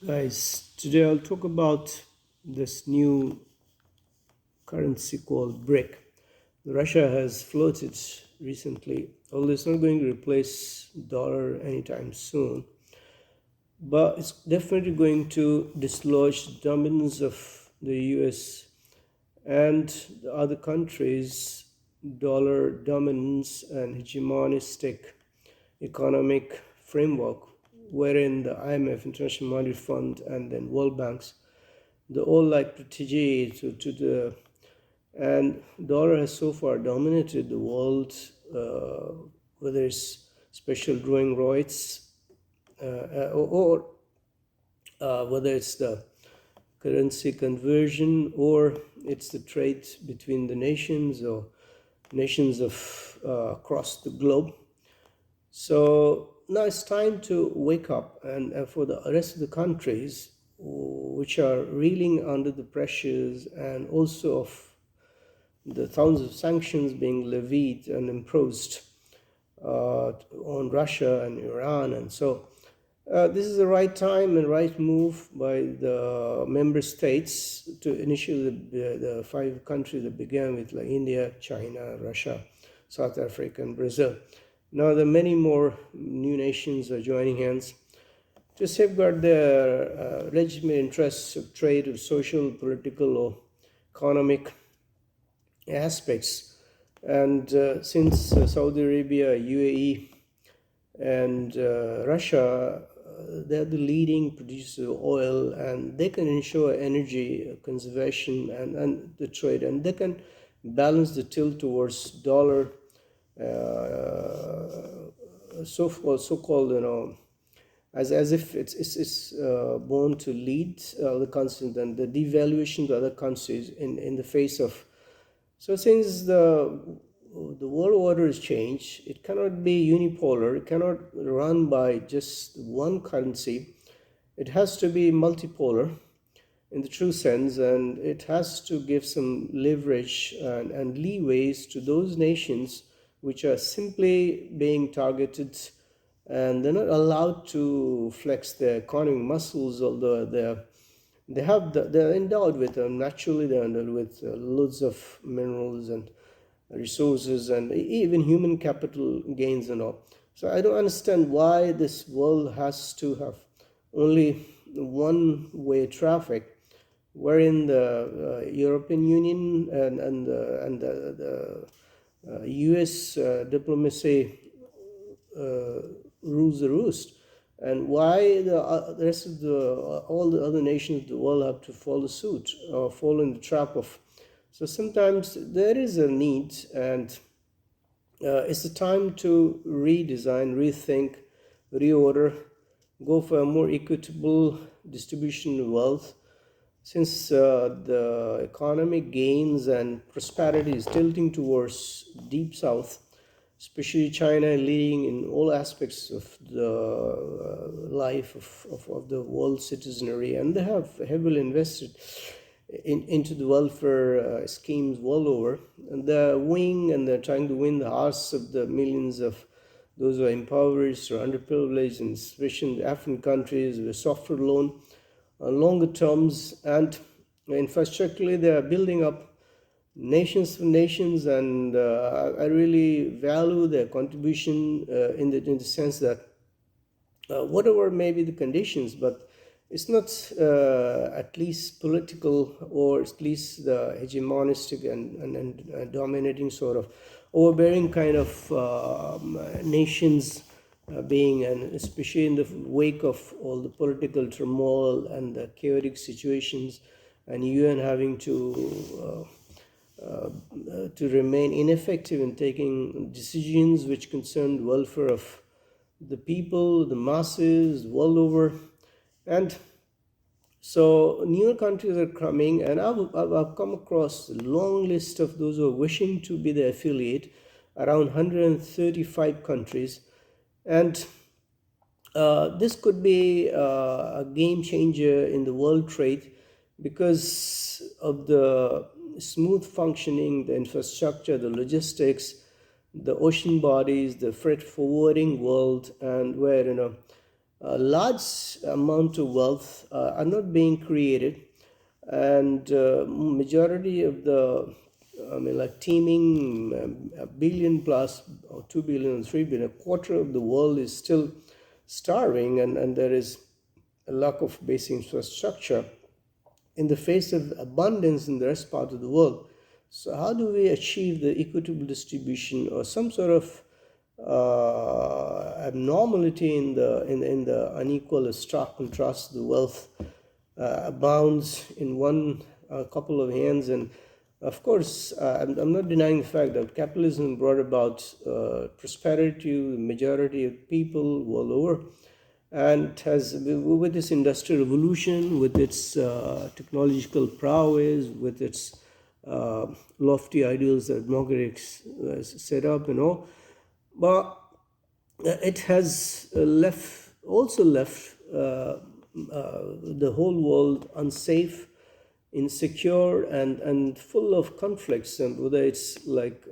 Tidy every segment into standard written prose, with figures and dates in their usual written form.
Guys, today I'll talk about this new currency called BRIC. Russia has floated recently, although it's not going to replace dollar anytime soon, but it's definitely going to dislodge the dominance of the US and the other countries' dollar dominance and hegemonistic economic framework, wherein the IMF, International Monetary Fund, and then World Banks, the all like protege to the and dollar has so far dominated the world, whether it's special drawing rights or whether it's the currency conversion or it's the trade between the nations or nations of across the globe. So now it's time to wake up, and for the rest of the countries which are reeling under the pressures and also of the thousands of sanctions being levied and imposed on Russia and Iran. And so this is the right time and right move by the member states to initiate the five countries that began with, like India, China, Russia, South Africa, and Brazil. Now there are many more new nations are joining hands to safeguard their legitimate interests of trade, of social, political, or economic aspects. And since Saudi Arabia, UAE, and Russia, they're the leading producer of oil, and they can ensure energy conservation and the trade, and they can balance the tilt towards dollar, so-called, as if it's born to lead the countries and the devaluation to other countries in the face of. So since the world order is changed, it cannot be unipolar. It cannot run by just one currency. It has to be multipolar in the true sense, and it has to give some leverage and leeways to those nations which are simply being targeted, and they're not allowed to flex their economic muscles, although they're endowed with naturally they're endowed with loads of minerals and resources and even human capital gains and all. So I don't understand why this world has to have only one-way traffic, wherein the European Union and the US diplomacy rules the roost, and why the rest of all the other nations of the world have to follow suit or fall in the trap of. So sometimes there is a need, and it's the time to redesign, rethink, reorder, go for a more equitable distribution of wealth. Since the economic gains and prosperity is tilting towards deep south, especially China leading in all aspects of the life of the world citizenry, and they have heavily invested into the welfare schemes world over. And they're trying to win the hearts of the millions of those who are impoverished or underprivileged, and especially in the African countries with softer loan on longer terms. And infrastructurally, they are building up nations for nations, and I really value their contribution in the sense that whatever may be the conditions, but it's not at least political or at least the hegemonistic and dominating sort of overbearing kind of nations being, and especially in the wake of all the political turmoil and the chaotic situations, and UN having to remain ineffective in taking decisions which concern the welfare of the people, the masses, world over. And so newer countries are coming, and I've come across a long list of those who are wishing to be the affiliate, around 135 countries. And this could be a game changer in the world trade because of the smooth functioning, the infrastructure, the logistics, the ocean bodies, the freight forwarding world, and where a large amount of wealth are not being created, and majority of the, I mean, like teeming a billion plus or 2 billion or 3 billion, a quarter of the world is still starving, and there is a lack of basic infrastructure in the face of abundance in the rest part of the world. So how do we achieve the equitable distribution or some sort of abnormality in the unequal or stark contrast? The wealth abounds in one couple of hands, and of course, I'm not denying the fact that capitalism brought about prosperity to the majority of people world over, and has, with this industrial revolution, with its technological prowess, with its lofty ideals that Margaret set up, but it has left the whole world unsafe, insecure, and full of conflicts, and whether it's like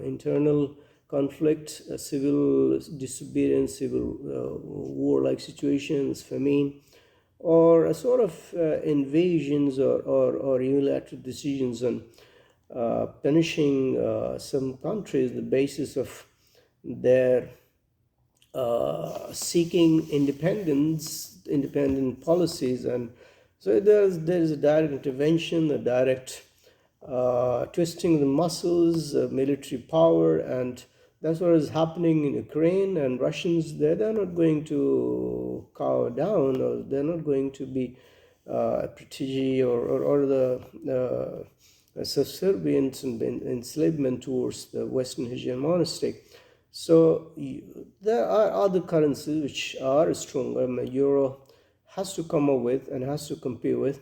internal conflict, civil disobedience, civil war-like situations, famine, or a sort of invasions or unilateral decisions on punishing some countries the basis of their seeking independent policies. And so there's a direct intervention, a direct twisting the muscles of military power, and that's what is happening in Ukraine. And Russians, they're not going to cower down, or they're not going to be protege or the subservient and enslavement towards the Western hegemony. So there are other currencies which are stronger. Euro has to come up with and has to compete with.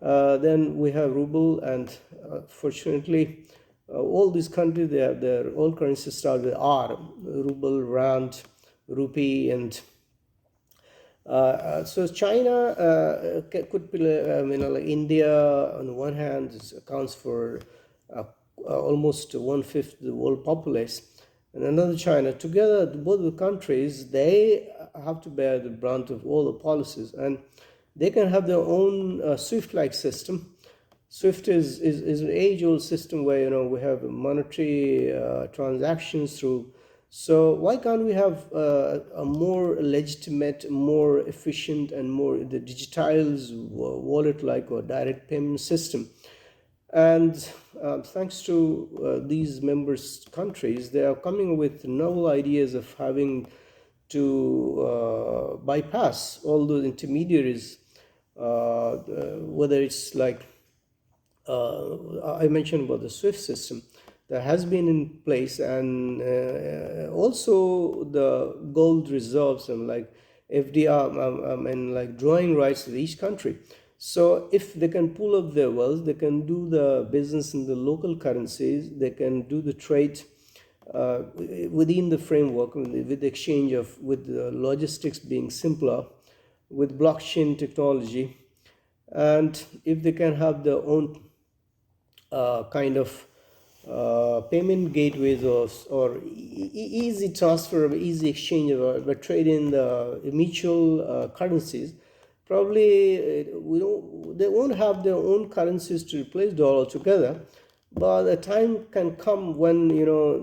Then we have ruble, and fortunately, all these countries, they have their own currencies start with R: ruble, rand, rupee, and so China could be, like India on the one hand accounts for almost 1/5 of the world populace, and another China. Together, both the countries, they have to bear the brunt of all the policies, and they can have their own SWIFT-like system. SWIFT is an age-old system where we have monetary transactions through. So why can't we have a more legitimate, more efficient, and more the digitized wallet-like or direct payment system? And thanks to these members countries, they are coming with novel ideas of having to bypass all those intermediaries, whether it's like I mentioned about the SWIFT system that has been in place, and also the gold reserves and like FDR and like drawing rights to each country. So if they can pull up their wealth, they can do the business in the local currencies, they can do the trade within the framework, with the exchange of, with the logistics being simpler, with blockchain technology, and if they can have their own kind of payment gateways or easy transfer, easy exchange of trade in the mutual currencies, probably they won't have their own currencies to replace dollar altogether. But a time can come when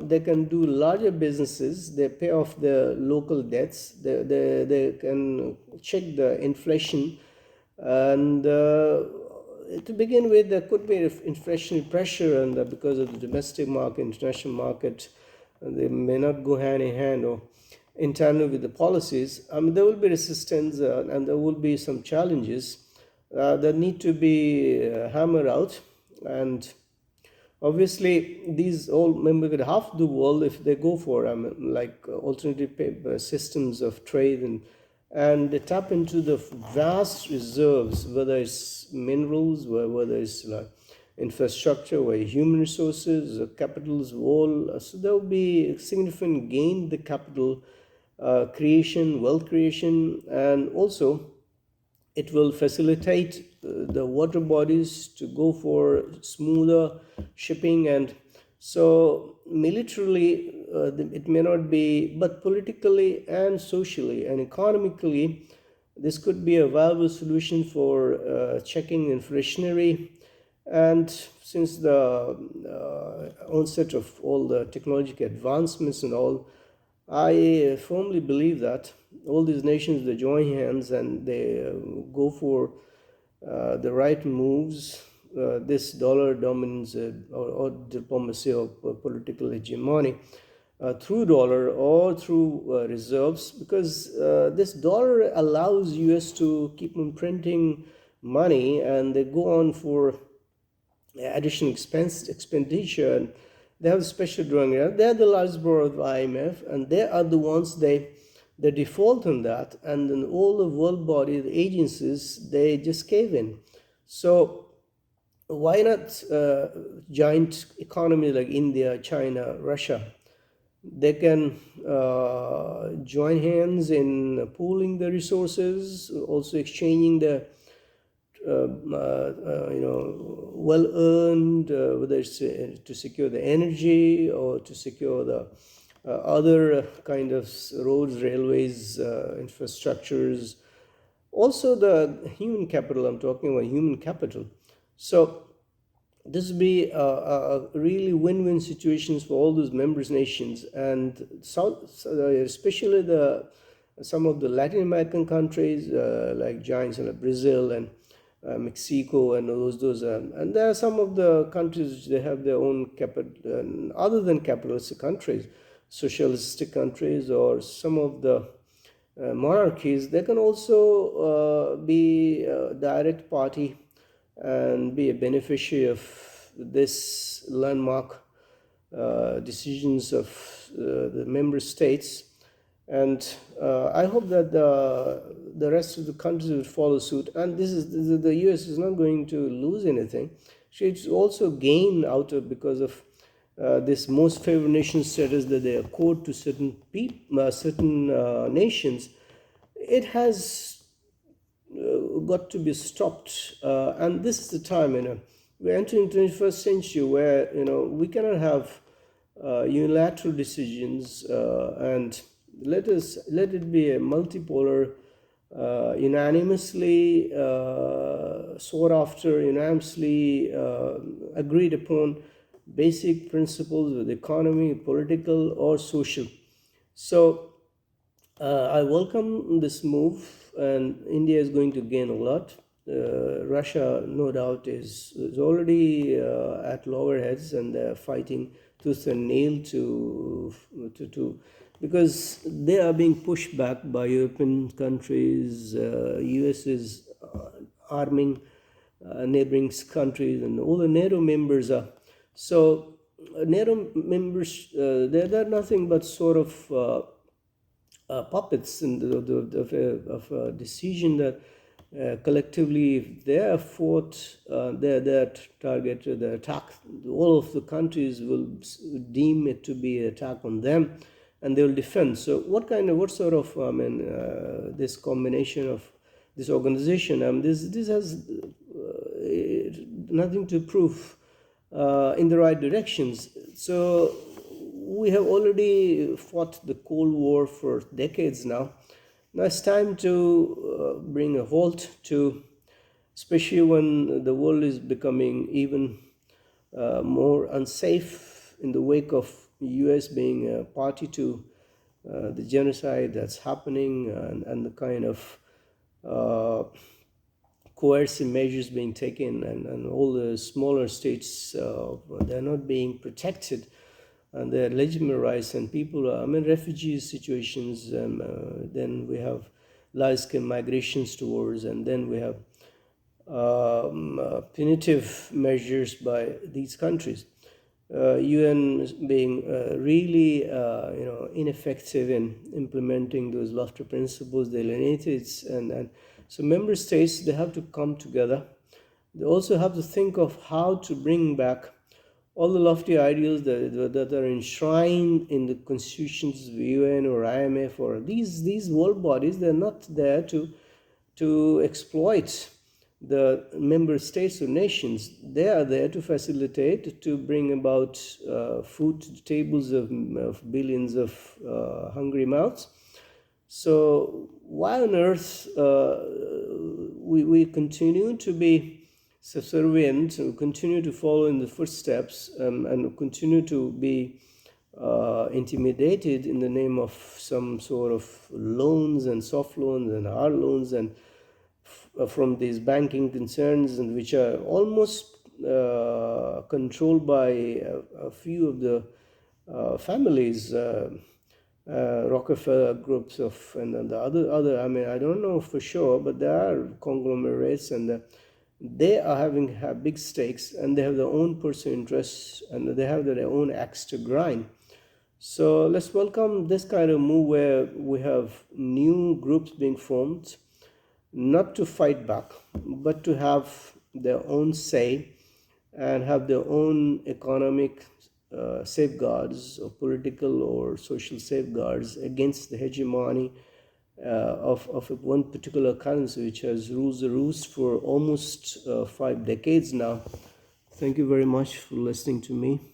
they can do larger businesses. They pay off their local debts. They can check the inflation, and to begin with, there could be inflationary pressure, and because of the domestic market, international market, they may not go hand in hand or in tandem with the policies. There will be resistance, and there will be some challenges that need to be hammered out. And obviously, these all members, half the world, if they go for like alternative systems of trade, and they tap into the vast reserves, whether it's minerals, whether it's like infrastructure, whether human resources, capitals, all. So there will be significant gain in the capital creation, wealth creation, and also it will facilitate the water bodies to go for smoother shipping. And so militarily it may not be, but politically and socially and economically, This could be a viable solution for checking inflationary. And since the onset of all the technological advancements and all, I firmly believe that all these nations, they join hands and they go for the right moves. This dollar dominance or diplomacy or political hegemony through dollar or through reserves, because this dollar allows US to keep on printing money, and they go on for additional expenditure, and they have a special drawing. They're the largest borrower of IMF, and they are the ones they default on that, and then all the world bodies, the agencies, they just cave in. So why not giant economies like India, China, Russia? They can join hands in pooling the resources, also exchanging the well earned, whether it's to secure the energy or to secure the other kind of roads, railways, infrastructures, also the human capital. I'm talking about human capital. So this would be a really win-win situations for all those members nations, and especially some of the Latin American countries like giants like Brazil and Mexico and those and there are some of the countries which they have their own capital, other than capitalist countries, socialistic countries, or some of the monarchies. They can also be a direct party and be a beneficiary of this landmark decisions of the member states. And I hope that the rest of the countries will follow suit. And the US is not going to lose anything. It's also gain out of, because of this most favored nation status that they accord to certain nations. It has got to be stopped, and this is the time. We're entering 21st century where we cannot have unilateral decisions, and let it be a multipolar, unanimously sought after, unanimously agreed upon basic principles of the economy, political or social. So I welcome this move, and India is going to gain a lot. Russia, no doubt, is already at loggerheads, and they're fighting tooth and nail to because they are being pushed back by European countries. US is arming neighboring countries, and all the NATO members are. So NATO members, they're nothing but sort of puppets of a decision that collectively, if they are fought, their target, the attack, all of the countries will deem it to be an attack on them, and they will defend. So what sort of this combination of this organization, this has nothing to prove in the right directions. So we have already fought the Cold War for decades now. Now it's time to bring a halt to, especially when the world is becoming even more unsafe in the wake of US being a party to the genocide that's happening, and the kind of coercive measures being taken, and all the smaller states, they're not being protected, and their legitimate rights, and people are, refugee situations, then we have large-scale migrations towards, and then we have punitive measures by these countries. UN being really ineffective in implementing those lofty principles, the lineages, and so member states, they have to come together. They also have to think of how to bring back all the lofty ideals that are enshrined in the constitutions of the UN or IMF or these world bodies. They're not there to exploit the member states or nations. They are there to facilitate, to bring about food to the tables of billions of hungry mouths. So why on earth we continue to be subservient, we continue to follow in the footsteps, and continue to be intimidated in the name of some sort of loans and soft loans and hard loans and from these banking concerns, and which are almost controlled by a few of the families, Rockefeller groups of, and then the other. I mean, I don't know for sure, but there are conglomerates, and they are have big stakes, and they have their own personal interests, and they have their own axe to grind. So let's welcome this kind of move where we have new groups being formed, not to fight back, but to have their own say and have their own economic safeguards or political or social safeguards against the hegemony of one particular currency which has ruled the roost for almost 5 decades now. Thank you very much for listening to me.